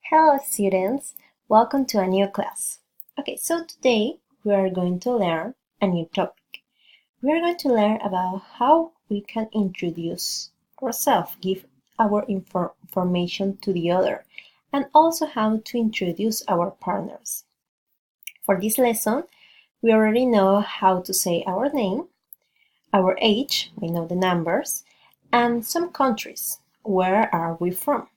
Hello students, welcome to a new class. Okay, so today we are going to learn a new topic. We are going to learn about how we can introduce ourselves, give our information to the other, and also how to introduce our partners. For this lesson, we already know how to say our name, our age, we know the numbers, and some countries. Where are we from?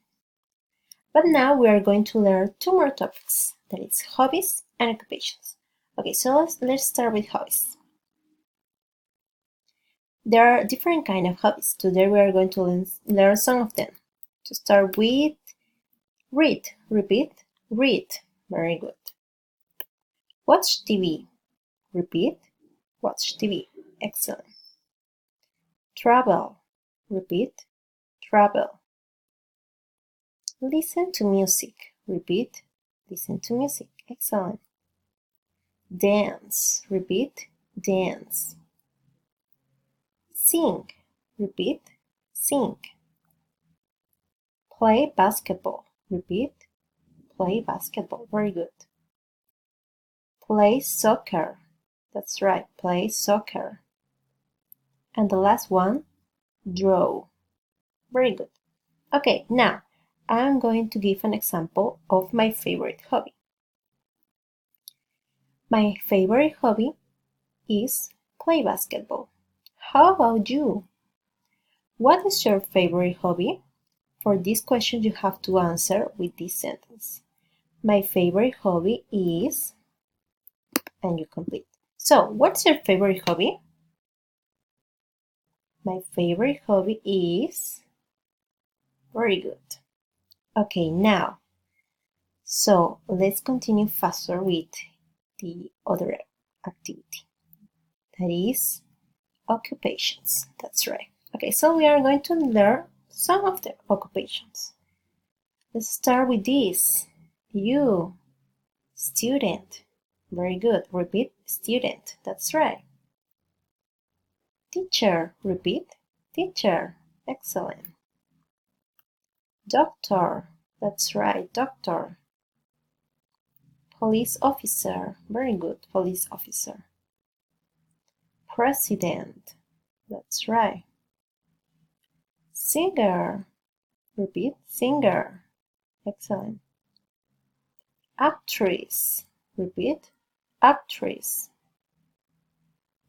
But now we are going to learn two more topics, that is hobbies and occupations. Okay, so let's start with hobbies. There are different kind of hobbies. Today we are going to learn some of them. To start with, read. Repeat, read. Very good. Watch TV. Repeat, watch TV. Excellent. Travel. Repeat, travel. Listen to music. Repeat, listen to music. Excellent. Dance. Repeat, dance. Sing. Repeat, sing. Play basketball. Repeat, play basketball. Very good. Play soccer. That's right, play soccer. And the last one, draw. Very good. Okay, now I'm going to give an example of my favorite hobby. My favorite hobby is play basketball. How about you? What is your favorite hobby? For this question, you have to answer with this sentence. My favorite hobby is, and you complete. So, what's your favorite hobby? My favorite hobby is, very good. Okay, now, so let's continue faster with the other activity. That is occupations. That's right. Okay, so we are going to learn some of the occupations. Let's start with this. You, student. Very good. Repeat, student. That's right. Teacher. Repeat, teacher. Excellent. Doctor. That's right, doctor. Police officer. Very good, police officer. President. That's right. Singer. Repeat, singer. Excellent. Actress. Repeat, actress.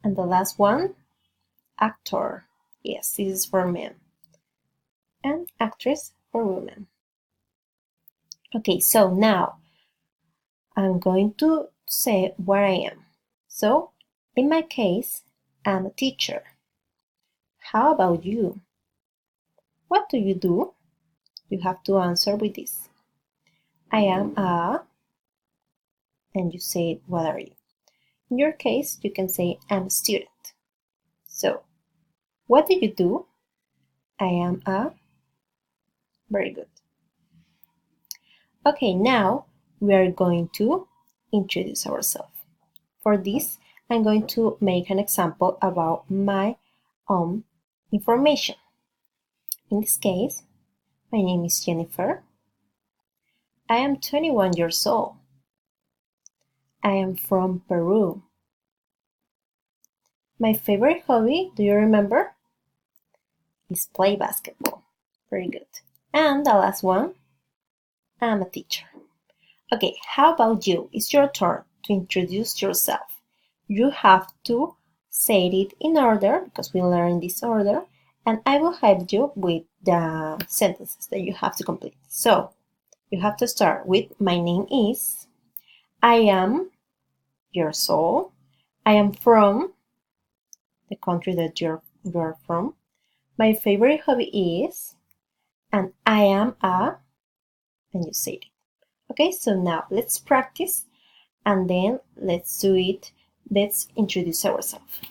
And the last one, actor. Yes, this is for men. And actress for women. Okay, so now I'm going to say where I am. So, in my case, I'm a teacher. How about you? What do you do? You have to answer with this. I am a, and you say, what are you? In your case, you can say, I'm a student. So, what do you do? I am a, very good. Okay, now we are going to introduce ourselves. For this, I'm going to make an example about my own information. In this case, my name is Jennifer. I am 21 years old. I am from Peru. My favorite hobby, do you remember? Is play basketball. Very good. And the last one, I'm a teacher. Okay, how about you? It's your turn to introduce yourself. You have to say it in order, because we learn this order, and I will help you with the sentences that you have to complete. So, you have to start with, my name is, I am years old, I am from the country that you're from, my favorite hobby is, and I am a, and you say it. Okay, so now let's practice and then let's do it. Let's introduce ourselves.